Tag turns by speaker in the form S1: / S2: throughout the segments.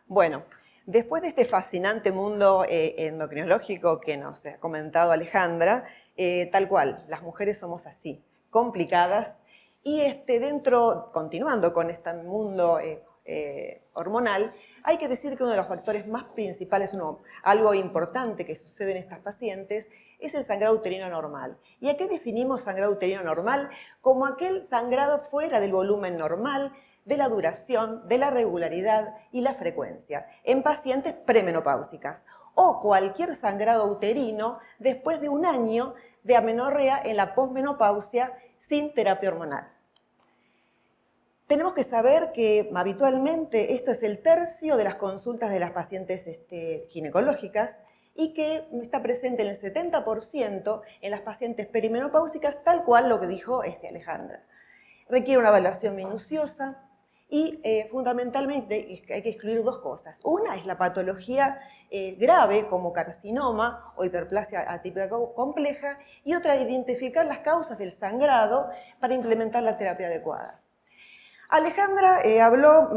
S1: Bueno, después de este fascinante mundo endocrinológico que nos ha comentado Alejandra, tal cual, las mujeres somos así, complicadas, y continuando con este mundo hormonal, hay que decir que uno de los factores más principales, algo importante que sucede en estas pacientes, es el sangrado uterino normal. ¿Y a qué definimos sangrado uterino normal? Como aquel sangrado fuera del volumen normal, de la duración, de la regularidad y la frecuencia en pacientes premenopáusicas o cualquier sangrado uterino después de un año de amenorrea en la posmenopausia sin terapia hormonal. Tenemos que saber que habitualmente esto es el tercio de las consultas de las pacientes ginecológicas y que está presente en el 70% en las pacientes perimenopáusicas, tal cual lo que dijo Alejandra. Requiere una evaluación minuciosa y fundamentalmente hay que excluir dos cosas. Una es la patología grave como carcinoma o hiperplasia atípica compleja y otra identificar las causas del sangrado para implementar la terapia adecuada. Alejandra habló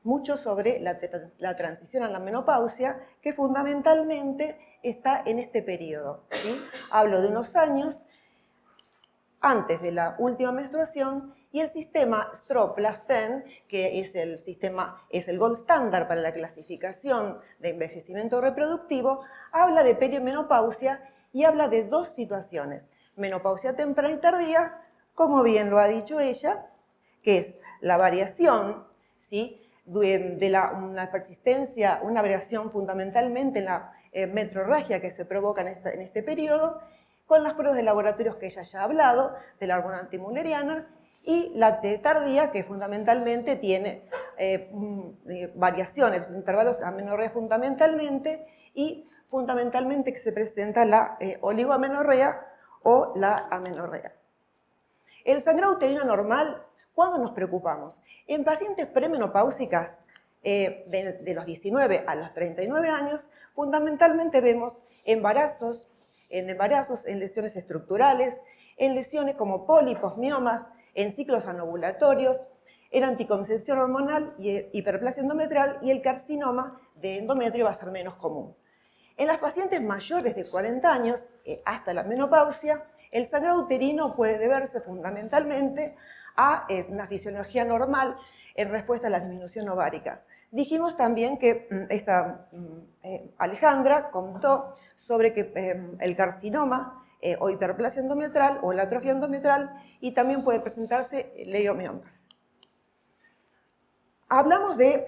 S1: mucho sobre la transición a la menopausia, que fundamentalmente está en este periodo, ¿sí? Hablo de unos años antes de la última menstruación y el sistema STRO+10, que es el gold standard para la clasificación de envejecimiento reproductivo, habla de perimenopausia y habla de dos situaciones: menopausia temprana y tardía, como bien lo ha dicho ella, que es la variación, ¿sí?, de una persistencia, una variación fundamentalmente en la metrorragia que se provoca en este periodo, con las pruebas de laboratorios que ella ya ha hablado, de la hormona antimülleriana, y la tardía, que fundamentalmente tiene variaciones, intervalos amenorrea fundamentalmente, y fundamentalmente que se presenta la oligoamenorrea o la amenorrea. El sangrado uterino normal, ¿cuándo nos preocupamos? En pacientes premenopáusicas de los 19 a los 39 años, fundamentalmente vemos embarazos, en lesiones estructurales, en lesiones como pólipos, miomas, en ciclos anovulatorios, en anticoncepción hormonal y hiperplasia endometrial, y el carcinoma de endometrio va a ser menos común. En las pacientes mayores de 40 años, hasta la menopausia, el sangrado uterino puede deberse fundamentalmente a una fisiología normal en respuesta a la disminución ovárica. Dijimos también que Alejandra contó sobre que el carcinoma o hiperplasia endometrial o la atrofia endometrial, y también puede presentarse leiomiomas. Hablamos de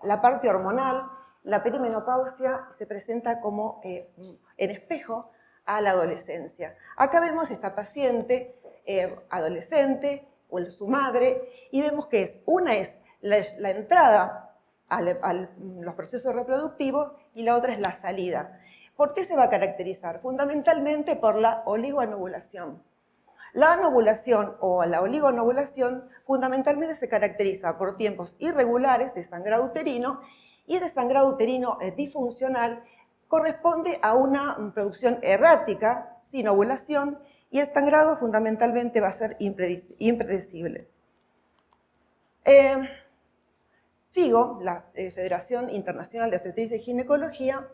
S1: la parte hormonal. La perimenopausia se presenta como en espejo a la adolescencia. Acá vemos esta paciente adolescente o su madre, y vemos que una es la entrada a los procesos reproductivos y la otra es la salida. ¿Por qué se va a caracterizar? Fundamentalmente por la oligoanovulación. La anovulación o la oligoanovulación fundamentalmente se caracteriza por tiempos irregulares de sangrado uterino, y el sangrado uterino disfuncional corresponde a una producción errática, sin ovulación, y el sangrado fundamentalmente va a ser impredecible. FIGO, la Federación Internacional de Obstetricia y Ginecología,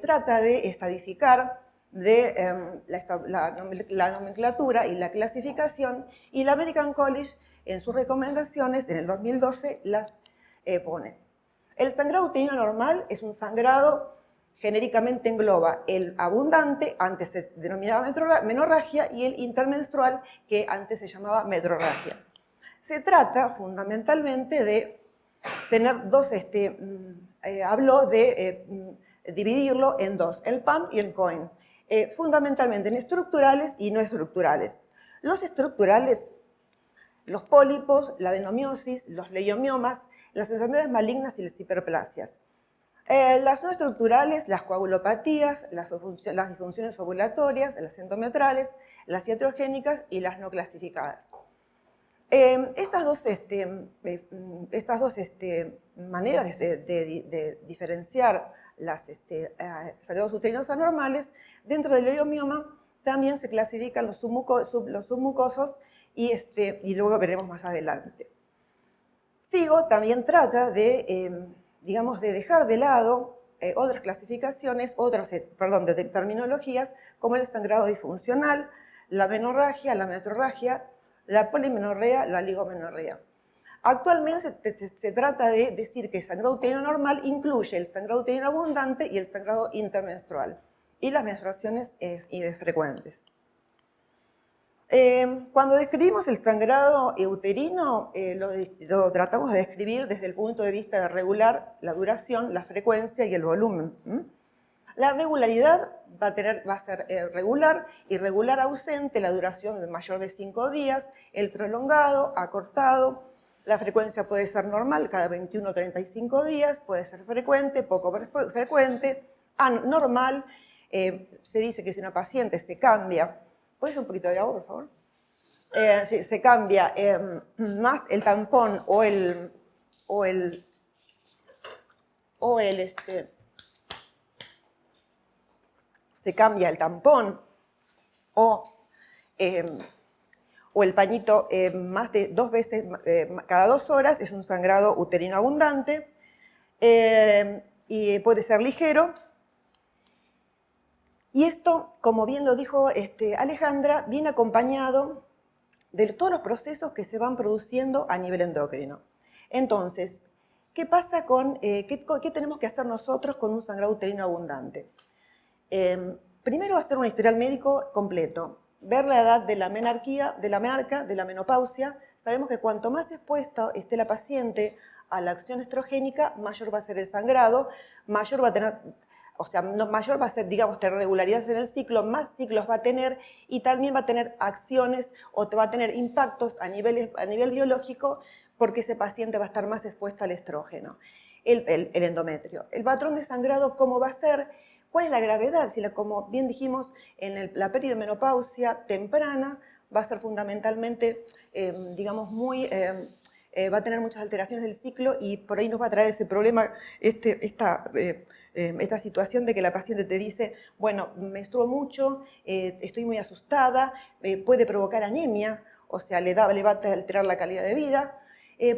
S1: trata de estadificar la nomenclatura y la clasificación, y la American College en sus recomendaciones en el 2012 las pone. El sangrado uterino normal es un sangrado genéricamente engloba el abundante, antes se denominaba menorragia, y el intermenstrual, que antes se llamaba metrorragia. Se trata fundamentalmente de tener dos, habló de dividirlo en dos, el PAM y el COIN, fundamentalmente en estructurales y no estructurales. Los estructurales, los pólipos, la adenomiosis, los leiomiomas, las enfermedades malignas y las hiperplasias. Las no estructurales, las coagulopatías, las disfunciones ovulatorias, las endometrales, las iatrogénicas y las no clasificadas. Estas dos maneras de diferenciar los sangrados uterinos anormales, dentro del leiomioma también se clasifican los submucosos y luego veremos más adelante. FIGO también trata de, digamos, de dejar de lado otras clasificaciones, de terminologías, como el sangrado disfuncional, la menorragia, la metrorragia, la polimenorrea, la oligomenorrea. Actualmente se trata de decir que el sangrado uterino normal incluye el sangrado uterino abundante y el sangrado intermenstrual y las menstruaciones frecuentes. Cuando describimos el sangrado uterino, lo tratamos de describir desde el punto de vista de regular la duración, la frecuencia y el volumen. La regularidad va a ser regular, irregular ausente, la duración de mayor de 5 días, el prolongado, acortado. La frecuencia puede ser normal, cada 21 o 35 días, puede ser frecuente, poco frecuente, anormal. Se dice que si una paciente se cambia, ¿puedes un poquito de agua, por favor? Si se cambia más el tampón se cambia el tampón o el pañito más de 2 veces cada 2 horas, es un sangrado uterino abundante y puede ser ligero. Y esto, como bien lo dijo Alejandra, viene acompañado de todos los procesos que se van produciendo a nivel endocrino. Entonces, ¿qué pasa qué tenemos que hacer nosotros con un sangrado uterino abundante? Primero hacer un historial médico completo, ver la edad de la menarca, de la menopausia. Sabemos que cuanto más expuesta esté la paciente a la acción estrogénica, mayor va a ser el sangrado, mayor va a tener, mayor va a ser, digamos, irregularidades en el ciclo, más ciclos va a tener y también va a tener acciones o va a tener impactos a nivel biológico porque ese paciente va a estar más expuesto al estrógeno, el endometrio. El patrón de sangrado, ¿cómo va a ser? ¿Cuál es la gravedad? Como bien dijimos, en la perimenopausia temprana va a ser fundamentalmente, digamos, va a tener muchas alteraciones del ciclo y por ahí nos va a traer ese problema, esta situación de que la paciente te dice, bueno, menstruo mucho, estoy muy asustada, puede provocar anemia, o sea, le va a alterar la calidad de vida,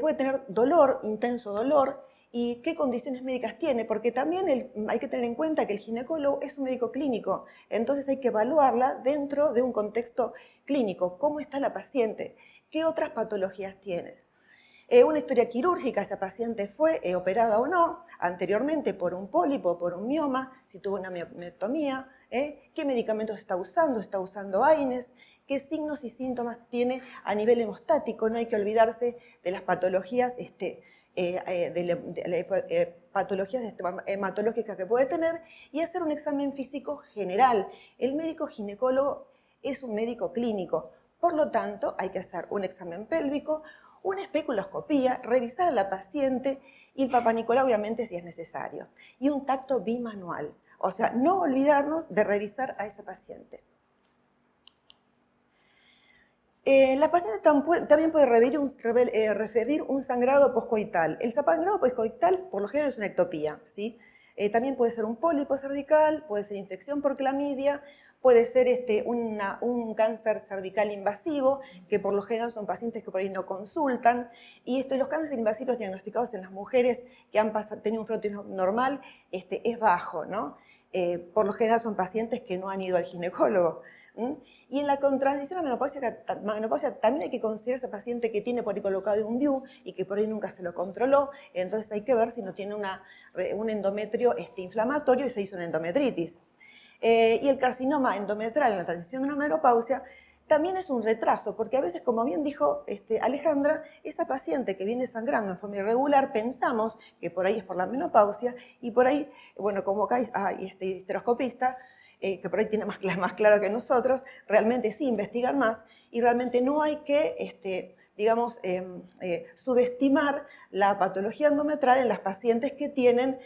S1: puede tener dolor, intenso dolor. ¿Y qué condiciones médicas tiene? Porque también hay que tener en cuenta que el ginecólogo es un médico clínico, entonces hay que evaluarla dentro de un contexto clínico. ¿Cómo está la paciente? ¿Qué otras patologías tiene? Una historia quirúrgica, esa paciente fue operada o no anteriormente por un pólipo, por un mioma, si tuvo una miomectomía, qué medicamentos está usando AINES, qué signos y síntomas tiene a nivel hemostático. No hay que olvidarse de las patologías patologías hematológicas que puede tener y hacer un examen físico general. El médico ginecólogo es un médico clínico, por lo tanto hay que hacer un examen pélvico, una especuloscopía, revisar a la paciente y el Papá Nicolau obviamente si es necesario. Y un tacto bimanual, o sea, no olvidarnos de revisar a esa paciente. La paciente también puede referir un sangrado poscoital. El sangrado poscoital por lo general es una ectopía, ¿sí? También puede ser un pólipo cervical, puede ser infección por clamidia, puede ser un cáncer cervical invasivo, que por lo general son pacientes que por ahí no consultan. Y los cánceres invasivos diagnosticados en las mujeres que han tenido un frotis normal es bajo, ¿no? Por lo general son pacientes que no han ido al ginecólogo. Y en la transición a menopausia también hay que considerar a ese paciente que tiene por ahí colocado un DIU y que por ahí nunca se lo controló, entonces hay que ver si no tiene un endometrio inflamatorio y se hizo una endometritis. Y el carcinoma endometrial en la transición a la menopausia también es un retraso, porque a veces, como bien dijo Alejandra, esa paciente que viene sangrando en forma irregular, pensamos que por ahí es por la menopausia y por ahí, bueno, como acá hay histeroscopista, que por ahí tiene más claro que nosotros, realmente sí investigan más y realmente no hay que, subestimar la patología endometrial en las pacientes que tienen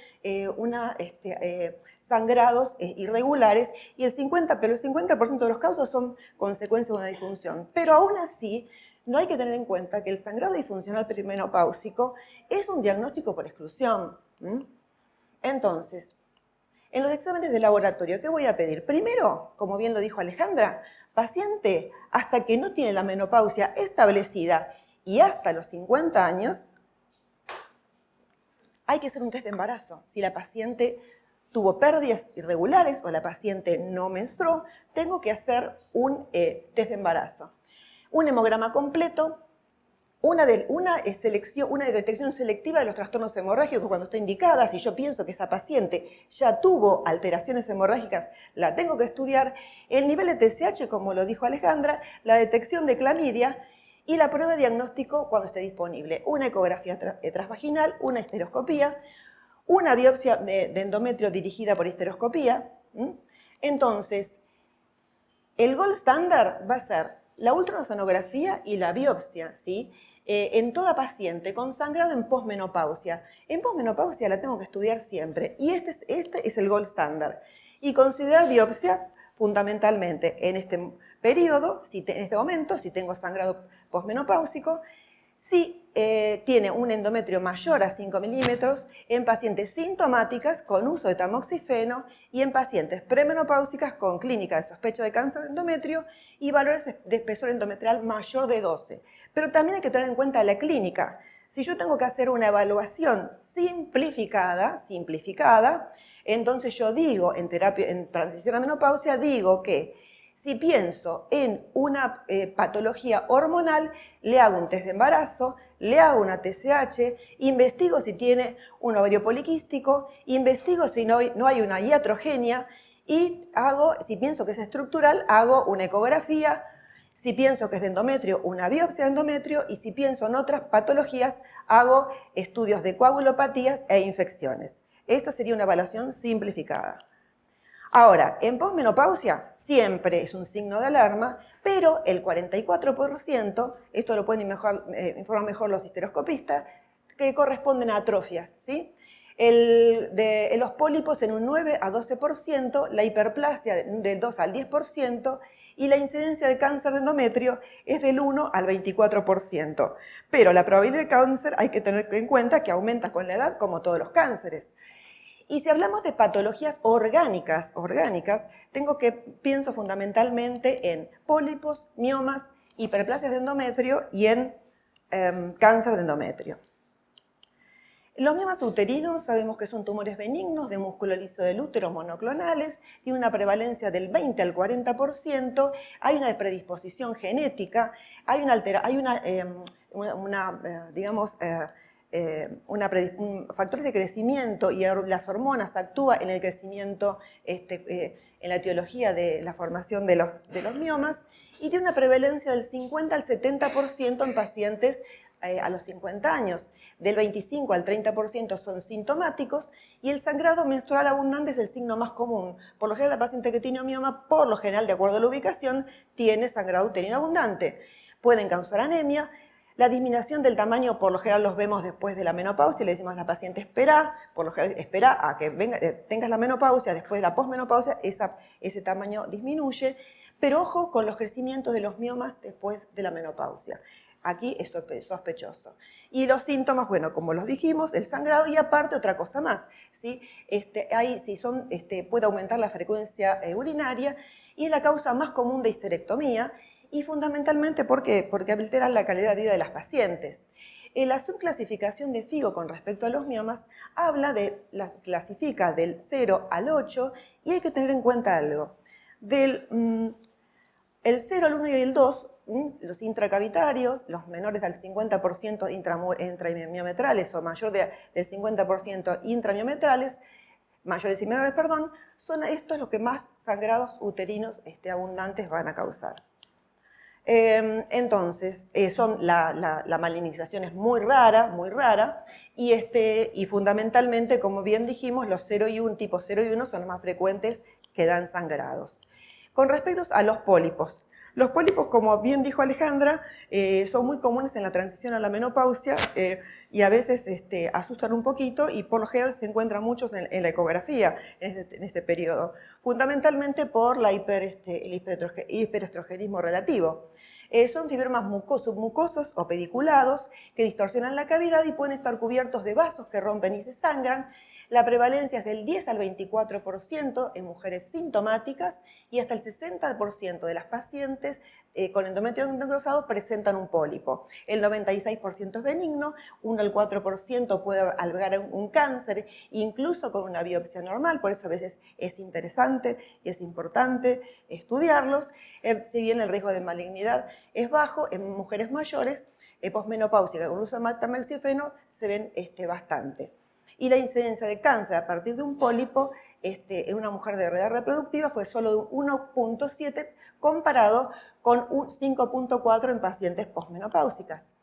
S1: sangrados irregulares pero el 50% de los casos son consecuencia de una disfunción. Pero aún así, no hay que tener en cuenta que el sangrado disfuncional perimenopáusico es un diagnóstico por exclusión. Entonces, en los exámenes de laboratorio, ¿qué voy a pedir? Primero, como bien lo dijo Alejandra, paciente hasta que no tiene la menopausia establecida y hasta los 50 años, hay que hacer un test de embarazo. Si la paciente tuvo pérdidas irregulares o la paciente no menstruó, tengo que hacer un test de embarazo. Un hemograma completo, una detección selectiva de los trastornos hemorrágicos cuando está indicada. Si yo pienso que esa paciente ya tuvo alteraciones hemorrágicas, la tengo que estudiar. El nivel de TSH, como lo dijo Alejandra, la detección de clamidia y la prueba de diagnóstico cuando esté disponible. Una ecografía transvaginal, una histeroscopía, una biopsia de endometrio dirigida por histeroscopía. Entonces, el gold standard va a ser la ultrasonografía y la biopsia, ¿sí? En toda paciente con sangrado en posmenopausia. En posmenopausia la tengo que estudiar siempre y este es el gold standard. Y considerar biopsia fundamentalmente en este periodo, en este momento, si tengo sangrado posmenopáusico, si tiene un endometrio mayor a 5 milímetros en pacientes sintomáticas con uso de tamoxifeno y en pacientes premenopáusicas con clínica de sospecha de cáncer de endometrio y valores de espesor endometrial mayor de 12. Pero también hay que tener en cuenta la clínica. Si yo tengo que hacer una evaluación simplificada, entonces yo digo en transición a menopausia, digo que si pienso en una patología hormonal, le hago un test de embarazo, le hago una TSH, investigo si tiene un ovario poliquístico, investigo si no hay una iatrogenia y si pienso que es estructural, hago una ecografía, si pienso que es de endometrio, una biopsia de endometrio y si pienso en otras patologías, hago estudios de coagulopatías e infecciones. Esto sería una evaluación simplificada. Ahora, en posmenopausia siempre es un signo de alarma, pero el 44%, esto lo pueden informar mejor los histeroscopistas, que corresponden a atrofias, ¿sí? Los pólipos en un 9 a 12%, la hiperplasia del 2 al 10% y la incidencia de cáncer de endometrio es del 1 al 24%. Pero la probabilidad de cáncer hay que tener en cuenta que aumenta con la edad como todos los cánceres. Y si hablamos de patologías orgánicas, pienso fundamentalmente en pólipos, miomas, hiperplasias de endometrio y en cáncer de endometrio. Los miomas uterinos sabemos que son tumores benignos de músculo liso del útero monoclonales, tienen una prevalencia del 20 al 40%, hay una predisposición genética, hay factores de crecimiento y las hormonas actúan en el crecimiento, en la etiología de la formación de los miomas y tiene una prevalencia del 50 al 70% en pacientes a los 50 años. Del 25 al 30% son sintomáticos y el sangrado menstrual abundante es el signo más común. Por lo general, la paciente que tiene mioma, por lo general, de acuerdo a la ubicación, tiene sangrado uterino abundante. Pueden causar anemia. La disminución del tamaño, por lo general, los vemos después de la menopausia. Le decimos a la paciente, espera a que tengas la menopausia, después de la posmenopausia, ese tamaño disminuye. Pero ojo con los crecimientos de los miomas después de la menopausia. Aquí es sospechoso. Y los síntomas, bueno, como los dijimos, el sangrado y aparte otra cosa más, ¿sí? Puede aumentar la frecuencia urinaria y es la causa más común de histerectomía. Y fundamentalmente, ¿por qué? Porque altera la calidad de vida de las pacientes. La subclasificación de FIGO con respecto a los miomas clasifica del 0 al 8 y hay que tener en cuenta algo. El 0, el 1 y el 2, los intracavitarios, los menores del 50% intramiometrales o mayor del 50% intramiometrales, mayores y menores, perdón, son estos los que más sangrados uterinos abundantes van a causar. Entonces, la malignización es muy rara, y fundamentalmente, como bien dijimos, los 0 y 1, tipo 0 y 1 son los más frecuentes que dan sangrados. Con respecto a los pólipos, como bien dijo Alejandra, son muy comunes en la transición a la menopausia y a veces asustan un poquito y por lo general se encuentran muchos en la ecografía en este periodo, fundamentalmente por el hiperestrogenismo relativo. Son fibromas submucosos o pediculados que distorsionan la cavidad y pueden estar cubiertos de vasos que rompen y se sangran. La prevalencia es del 10 al 24% en mujeres sintomáticas y hasta el 60% de las pacientes con endometrio engrosado presentan un pólipo. El 96% es benigno, 1 al 4% puede albergar un cáncer, incluso con una biopsia normal, por eso a veces es interesante y es importante estudiarlos. Si bien el riesgo de malignidad es bajo, en mujeres mayores, posmenopáusicas con uso de tamoxifeno se ven bastante. Y la incidencia de cáncer a partir de un pólipo en una mujer de edad reproductiva fue solo de 1.7 comparado con un 5.4 en pacientes posmenopáusicas.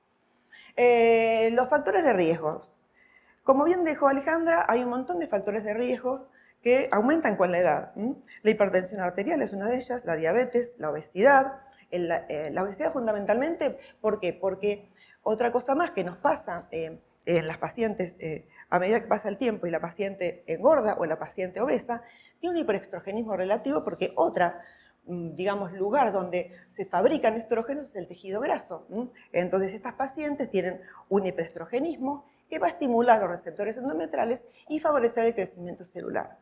S1: Los factores de riesgo. Como bien dijo Alejandra, hay un montón de factores de riesgo que aumentan con la edad. La hipertensión arterial es una de ellas, la diabetes, la obesidad. La obesidad fundamentalmente, ¿por qué? Porque otra cosa más que nos pasa en las pacientes a medida que pasa el tiempo y la paciente engorda o la paciente obesa, tiene un hiperestrogenismo relativo porque digamos, lugar donde se fabrican estrógenos es el tejido graso. Entonces estas pacientes tienen un hiperestrogenismo que va a estimular los receptores endometrales y favorecer el crecimiento celular.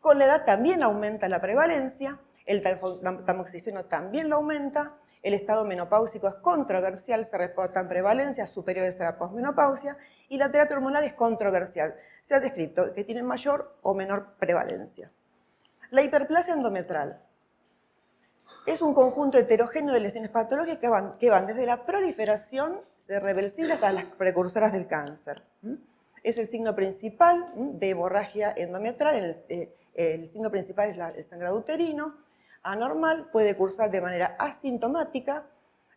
S1: Con la edad también aumenta la prevalencia, el tamoxifeno también lo aumenta, el estado menopáusico es controversial, se reportan prevalencias superiores a la posmenopausia y la terapia hormonal es controversial. Se ha descrito que tiene mayor o menor prevalencia. La hiperplasia endometrial es un conjunto heterogéneo de lesiones patológicas que van desde la proliferación irreversible hasta las precursoras del cáncer. Es el signo principal de hemorragia endometrial, el signo principal es el sangrado uterino, anormal, puede cursar de manera asintomática.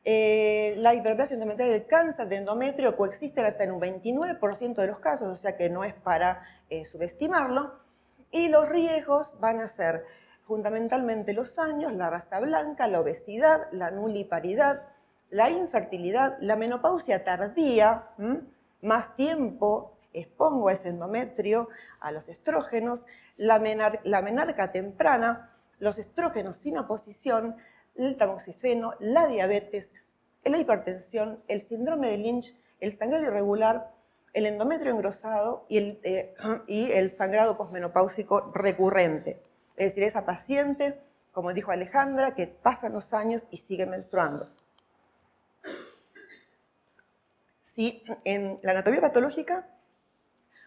S1: La hiperplasia endometrial, el cáncer de endometrio coexiste hasta en un 29% de los casos, o sea que no es para subestimarlo. Y los riesgos van a ser fundamentalmente los años, la raza blanca, la obesidad, la nuliparidad, la infertilidad, la menopausia tardía, más tiempo expongo a ese endometrio, a los estrógenos, la menarca temprana, los estrógenos sin oposición, el tamoxifeno, la diabetes, la hipertensión, el síndrome de Lynch, el sangrado irregular, el endometrio engrosado y el sangrado posmenopáusico recurrente. Es decir, esa paciente, como dijo Alejandra, que pasan los años y sigue menstruando. Sí, en la anatomía patológica,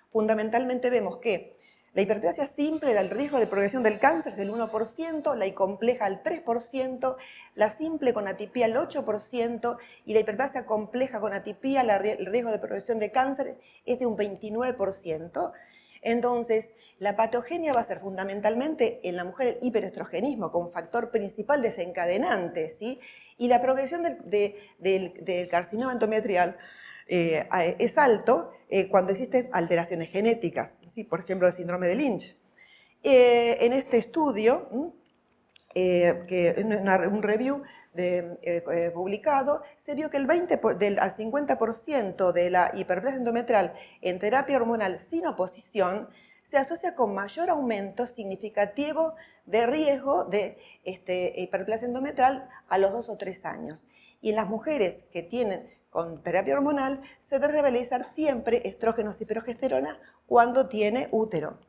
S1: fundamentalmente vemos que la hiperplasia simple da el riesgo de progresión del cáncer del 1%, la compleja al 3%, la simple con atipía al 8% y la hiperplasia compleja con atipía, el riesgo de progresión de cáncer es de un 29%. Entonces, la patogenia va a ser fundamentalmente en la mujer el hiperestrogenismo como factor principal desencadenante, ¿sí? Y la progresión del carcinoma endometrial es alto cuando existen alteraciones genéticas, ¿sí? Por ejemplo, el síndrome de Lynch. En este estudio, que es un review publicado, se vio que al 50% de la hiperplasia endometrial en terapia hormonal sin oposición se asocia con mayor aumento significativo de riesgo de hiperplasia endometrial a los 2 o 3 años. Y en las mujeres que tienen con terapia hormonal se debe realizar siempre estrógenos y progesterona cuando tiene útero.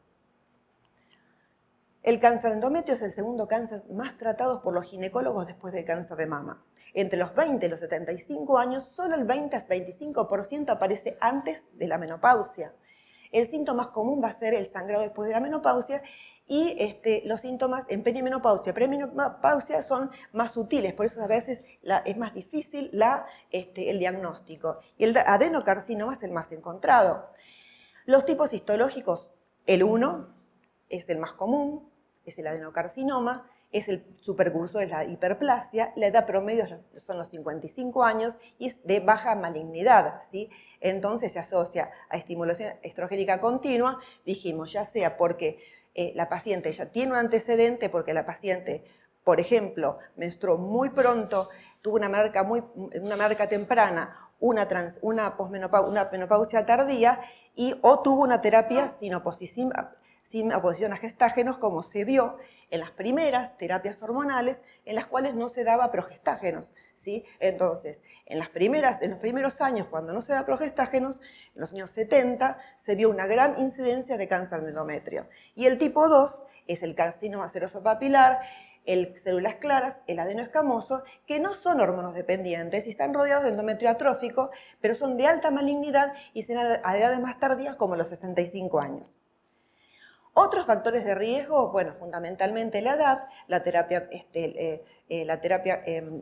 S1: El cáncer de endometrio es el segundo cáncer más tratado por los ginecólogos después del cáncer de mama. Entre los 20 y los 75 años, solo el 20 a 25% aparece antes de la menopausia. El síntoma más común va a ser el sangrado después de la menopausia y los síntomas en perimenopausia y premenopausia son más sutiles, por eso a veces es más difícil el diagnóstico. Y el adenocarcinoma es el más encontrado. Los tipos histológicos, el 1 es el más común, es el adenocarcinoma, su precursor es la hiperplasia, la edad promedio son los 55 años y es de baja malignidad, ¿sí? Entonces se asocia a estimulación estrogénica continua, dijimos, ya sea porque la paciente ya tiene un antecedente, porque la paciente, por ejemplo, menstruó muy pronto, tuvo una marca temprana, una menopausia tardía o tuvo una terapia sin oposición, sin oposición a gestágenos, como se vio en las primeras terapias hormonales en las cuales no se daba progestágenos, ¿sí? Entonces, en los primeros años, cuando no se da progestágenos, en los años 70, se vio una gran incidencia de cáncer de endometrio. Y el tipo 2 es el carcinoma seroso papilar, el células claras, el adenoescamoso, que no son hormonodependientes y están rodeados de endometrio atrófico, pero son de alta malignidad y se dan a edades más tardías como los 65 años. Otros factores de riesgo, bueno, fundamentalmente la edad, la terapia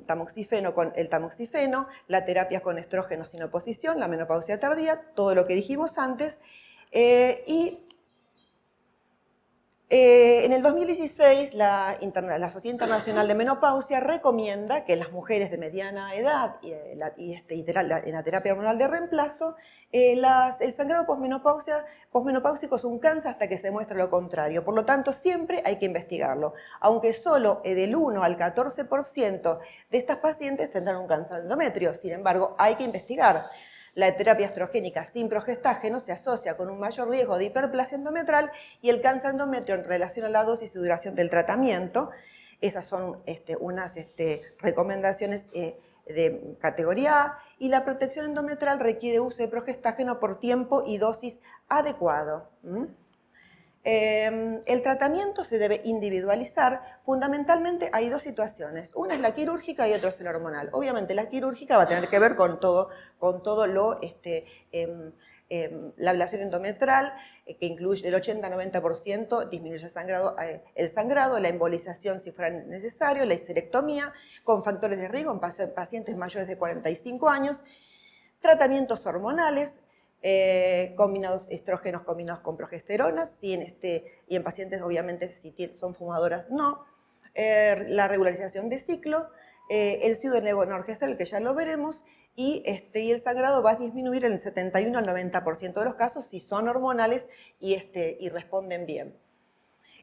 S1: tamoxifeno con el tamoxifeno, la terapia con estrógeno sin oposición, la menopausia tardía, todo lo que dijimos antes, en el 2016, la Sociedad Internacional de Menopausia recomienda que en las mujeres de mediana edad en la terapia hormonal de reemplazo, el sangrado posmenopáusico es un cáncer hasta que se muestre lo contrario. Por lo tanto, siempre hay que investigarlo. Aunque solo del 1 al 14% de estas pacientes tendrán un cáncer de endometrio. Sin embargo, hay que investigar. La terapia estrogénica sin progestágeno se asocia con un mayor riesgo de hiperplasia endometrial y el cáncer endometrio en relación a la dosis y duración del tratamiento. Esas son unas recomendaciones de categoría A, y la protección endometrial requiere uso de progestágeno por tiempo y dosis adecuado. El tratamiento se debe individualizar. Fundamentalmente hay dos situaciones, una es la quirúrgica y otra es la hormonal. Obviamente la quirúrgica va a tener que ver con todo la ablación endometrial, que incluye del 80-90%, disminuye el sangrado, la embolización si fuera necesario, la histerectomía, con factores de riesgo en pacientes mayores de 45 años, tratamientos hormonales, estrógenos combinados con progesterona, y en pacientes obviamente si son fumadoras no, la regularización de ciclo, el SIU de levonorgestrel, que ya lo veremos, y el sangrado va a disminuir en el 71 al 90% de los casos si son hormonales y responden bien.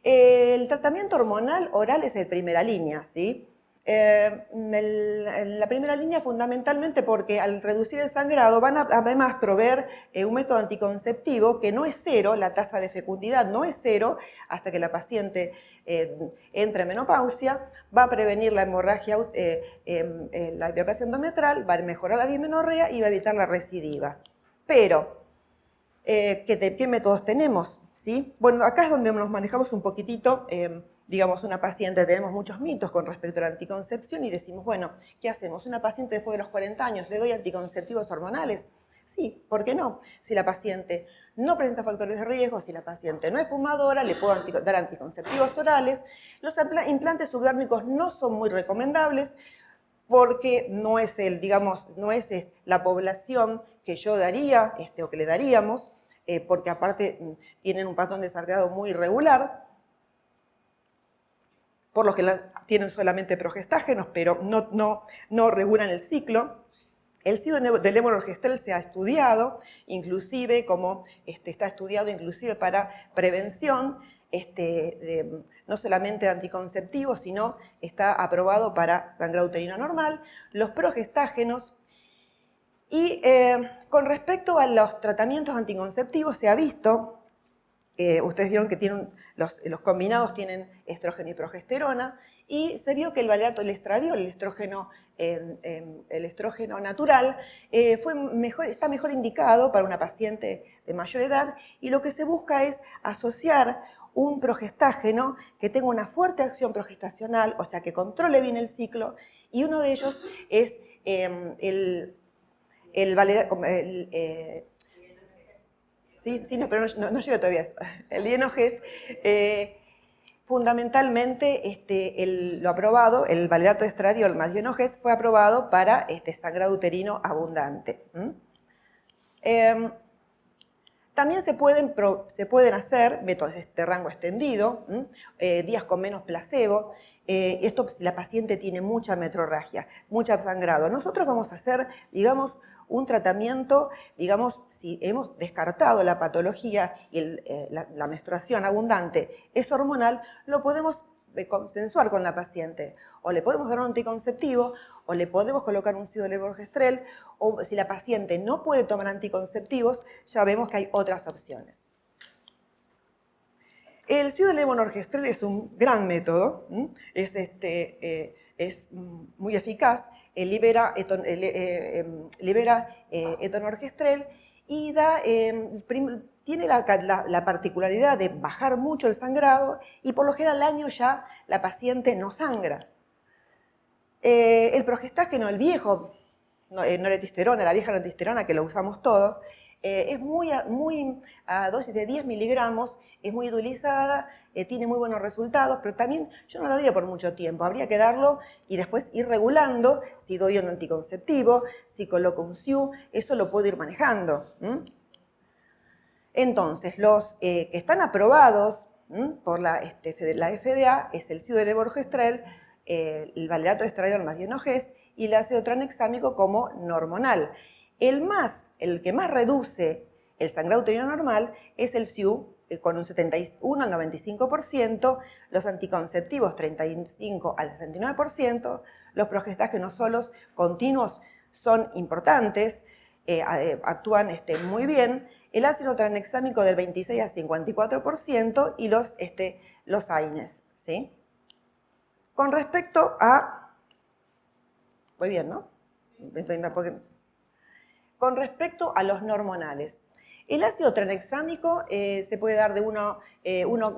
S1: El tratamiento hormonal oral es el primera línea, ¿sí? La primera línea fundamentalmente porque al reducir el sangrado van a además proveer un método anticonceptivo que no es cero, la tasa de fecundidad no es cero hasta que la paciente entre en menopausia, va a prevenir la hemorragia, la hiperplasia endometrial, va a mejorar la dismenorrea y va a evitar la recidiva. Pero, ¿qué métodos tenemos? ¿Sí? Bueno, acá es donde nos manejamos un poquitito. Digamos, una paciente, tenemos muchos mitos con respecto a la anticoncepción y decimos, bueno, ¿qué hacemos? ¿Una paciente después de los 40 años le doy anticonceptivos hormonales? Sí, ¿por qué no? Si la paciente no presenta factores de riesgo, si la paciente no es fumadora, le puedo dar anticonceptivos orales. Los implantes subdérmicos no son muy recomendables porque no es la población que yo daría o que le daríamos, porque aparte tienen un patrón de sangrado muy irregular, por lo que tienen solamente progestágenos, pero no regulan el ciclo. El SIU de levonorgestrel se ha estudiado, inclusive está estudiado inclusive para prevención, no solamente de anticonceptivos, sino está aprobado para sangrado uterino normal, los progestágenos. Y con respecto a los tratamientos anticonceptivos se ha visto, ustedes vieron que los combinados tienen estrógeno y progesterona, y se vio que el valerato del estradiol, el estrógeno natural, está mejor indicado para una paciente de mayor edad, y lo que se busca es asociar un progestágeno que tenga una fuerte acción progestacional, o sea, que controle bien el ciclo, y uno de ellos es el pero no llego todavía a eso. El dienogest, fundamentalmente, lo aprobado, el valerato de estradiol más dienogest fue aprobado para sangrado uterino abundante. También se pueden hacer métodos de rango extendido, días con menos placebo. Esto si la paciente tiene mucha metrorragia, mucho sangrado. Nosotros vamos a hacer, digamos, un tratamiento, digamos, si hemos descartado la patología y la menstruación abundante es hormonal, lo podemos consensuar con la paciente. O le podemos dar un anticonceptivo, o le podemos colocar un SIU de levonorgestrel, o si la paciente no puede tomar anticonceptivos, ya vemos que hay otras opciones. El SIU de levonorgestrel es un gran método, es muy eficaz, libera etonorgestrel y tiene la particularidad de bajar mucho el sangrado y por lo general al año ya la paciente no sangra. El progestágeno, el viejo noretestosterona, la vieja noretestosterona que lo usamos todos, es a dosis de 10 miligramos, es muy utilizada, tiene muy buenos resultados, pero también yo no lo daría por mucho tiempo, habría que darlo y después ir regulando, si doy un anticonceptivo, si coloco un SIU, eso lo puedo ir manejando. Entonces, los que están aprobados por la FDA es el SIU de levonorgestrel, el valerato de estradiol más dienogest y el ácido tranexámico como normonal. El que más reduce el sangrado uterino normal es el SIU, con un 71 al 95%, los anticonceptivos 35 al 69%, los progestágenos solos continuos son importantes, actúan muy bien, el ácido tranexámico del 26 al 54% y los AINES, ¿sí? Con respecto a... Voy bien, ¿no? Con respecto a los normonales, el ácido tranexámico se puede dar de 1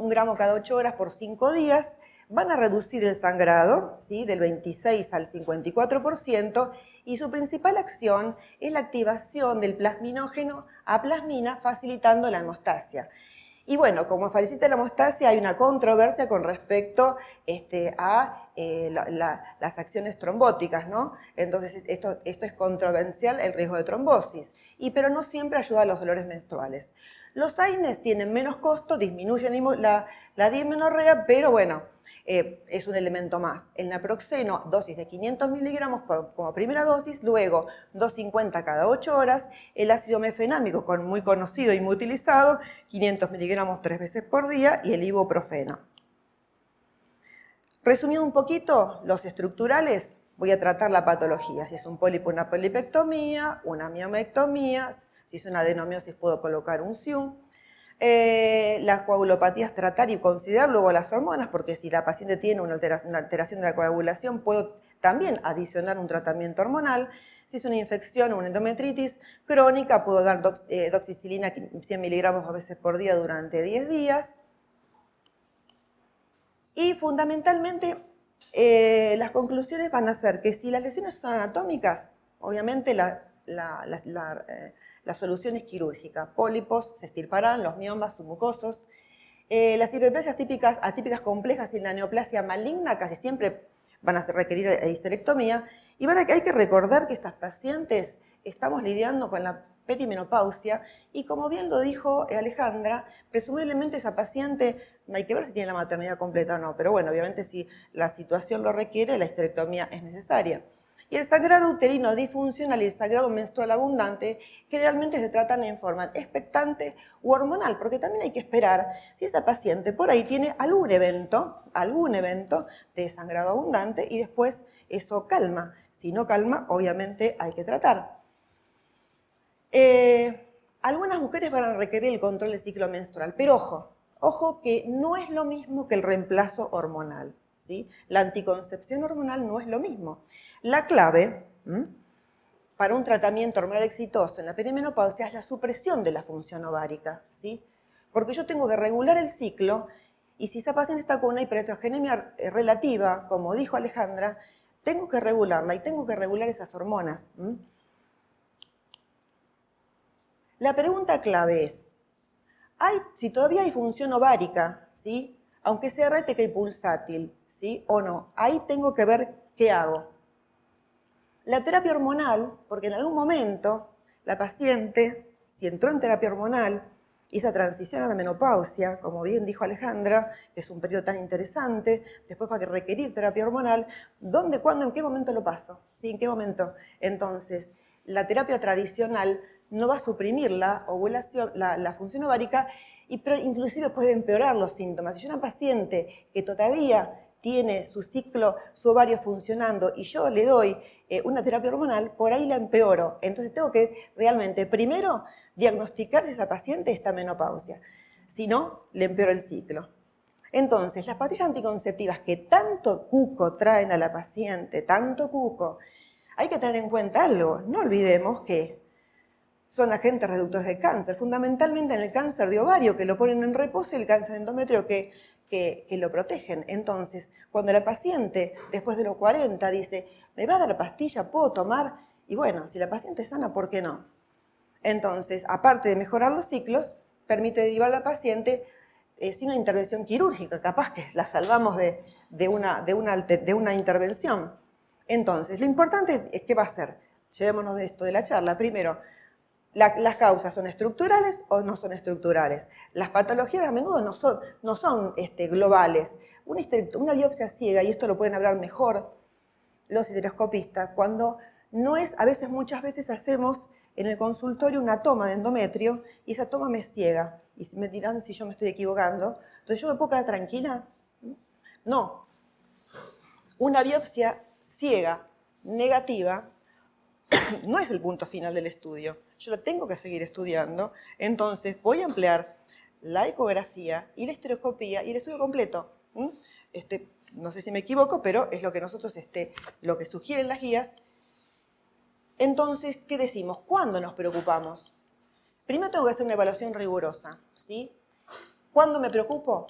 S1: gramo cada 8 horas por 5 días. Van a reducir el sangrado, ¿sí?, del 26 al 54% y su principal acción es la activación del plasminógeno a plasmina facilitando la hemostasia. Y bueno, como facilita la hemostasia hay una controversia con respecto a las acciones trombóticas, ¿no? Entonces esto es controversial, el riesgo de trombosis, pero no siempre ayuda a los dolores menstruales. Los AINES tienen menos costo, disminuyen la dismenorrea, pero bueno, es un elemento más. El naproxeno, dosis de 500 miligramos como primera dosis, luego 250 cada 8 horas, el ácido mefenámico, muy conocido y muy utilizado, 500 miligramos 3 veces por día, y el ibuprofeno. Resumiendo un poquito, los estructurales, voy a tratar la patología. Si es un pólipo, una polipectomía, una miomectomía, si es una adenomiosis puedo colocar un SIU. Las coagulopatías tratar y considerar luego las hormonas, porque si la paciente tiene una alteración de la coagulación, puedo también adicionar un tratamiento hormonal. Si es una infección o una endometritis crónica, puedo dar doxicilina 100 miligramos 2 veces por día durante 10 días. Y fundamentalmente las conclusiones van a ser que si las lesiones son anatómicas, obviamente la solución es quirúrgica. Pólipos se extirparán, los miomas submucosos. Las hiperplasias atípicas complejas y la neoplasia maligna casi siempre van a requerir histerectomía. Y hay que recordar que estas pacientes estamos lidiando con la perimenopausia y como bien lo dijo Alejandra, presumiblemente esa paciente, hay que ver si tiene la maternidad completa o no, pero bueno, obviamente si la situación lo requiere, la histerectomía es necesaria. Y el sangrado uterino disfuncional y el sangrado menstrual abundante generalmente se tratan en forma expectante u hormonal, porque también hay que esperar si esa paciente por ahí tiene algún evento de sangrado abundante y después eso calma. Si no calma, obviamente hay que tratar. Algunas mujeres van a requerir el control del ciclo menstrual, pero ojo que no es lo mismo que el reemplazo hormonal, ¿sí? La anticoncepción hormonal no es lo mismo. La clave para un tratamiento hormonal exitoso en la perimenopausia es la supresión de la función ovárica, ¿sí? Porque yo tengo que regular el ciclo y si esa paciente está con una hiperestrogenemia relativa, como dijo Alejandra, tengo que regularla y tengo que regular esas hormonas. La pregunta clave es, si todavía hay función ovárica, ¿sí?, aunque sea rética y pulsátil, ¿sí?, o no, ahí tengo que ver qué hago. La terapia hormonal, porque en algún momento la paciente, si entró en terapia hormonal, y esa transición a la menopausia, como bien dijo Alejandra, que es un periodo tan interesante, después va a requerir terapia hormonal, ¿dónde, cuándo, en qué momento lo paso? ¿Sí? ¿En qué momento? Entonces, la terapia tradicional no va a suprimir la ovulación, la función ovárica, pero inclusive puede empeorar los síntomas. Si yo una paciente que todavía tiene su ciclo, su ovario funcionando y yo le doy una terapia hormonal, por ahí la empeoro. Entonces tengo que realmente primero diagnosticar si esa paciente está en menopausia. Si no, le empeoro el ciclo. Entonces, las pastillas anticonceptivas que tanto cuco traen a la paciente, tanto cuco, hay que tener en cuenta algo. No olvidemos que son agentes reductores de cáncer, fundamentalmente en el cáncer de ovario, que lo ponen en reposo, y el cáncer de endometrio que lo protegen. Entonces, cuando la paciente, después de los 40, dice, ¿me va a dar pastilla? ¿Puedo tomar? Y bueno, si la paciente es sana, ¿por qué no? Entonces, aparte de mejorar los ciclos, permite derivar a la paciente sin una intervención quirúrgica, capaz que la salvamos de una intervención. Entonces, lo importante es qué va a hacer. Llevémonos de esto de la charla. Primero, las causas son estructurales o no son estructurales. Las patologías a menudo no son globales. Una biopsia ciega, y esto lo pueden hablar mejor los histeroscopistas, cuando no es, muchas veces hacemos en el consultorio una toma de endometrio y esa toma me ciega. Y me dirán si yo me estoy equivocando. Entonces, ¿yo me puedo quedar tranquila? No. Una biopsia ciega, negativa, no es el punto final del estudio. Yo lo tengo que seguir estudiando. Entonces, voy a emplear la ecografía y la histeroscopía y el estudio completo. No sé si me equivoco, pero es lo que nosotros, lo que sugieren las guías. Entonces, ¿qué decimos? ¿Cuándo nos preocupamos? Primero tengo que hacer una evaluación rigurosa, ¿sí? ¿Cuándo me preocupo?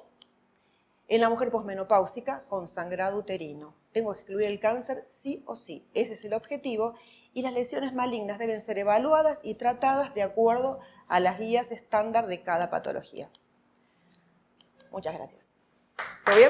S1: En la mujer posmenopáusica con sangrado uterino. Tengo que excluir el cáncer sí o sí. Ese es el objetivo. Y las lesiones malignas deben ser evaluadas y tratadas de acuerdo a las guías estándar de cada patología. Muchas gracias. ¿Todo bien?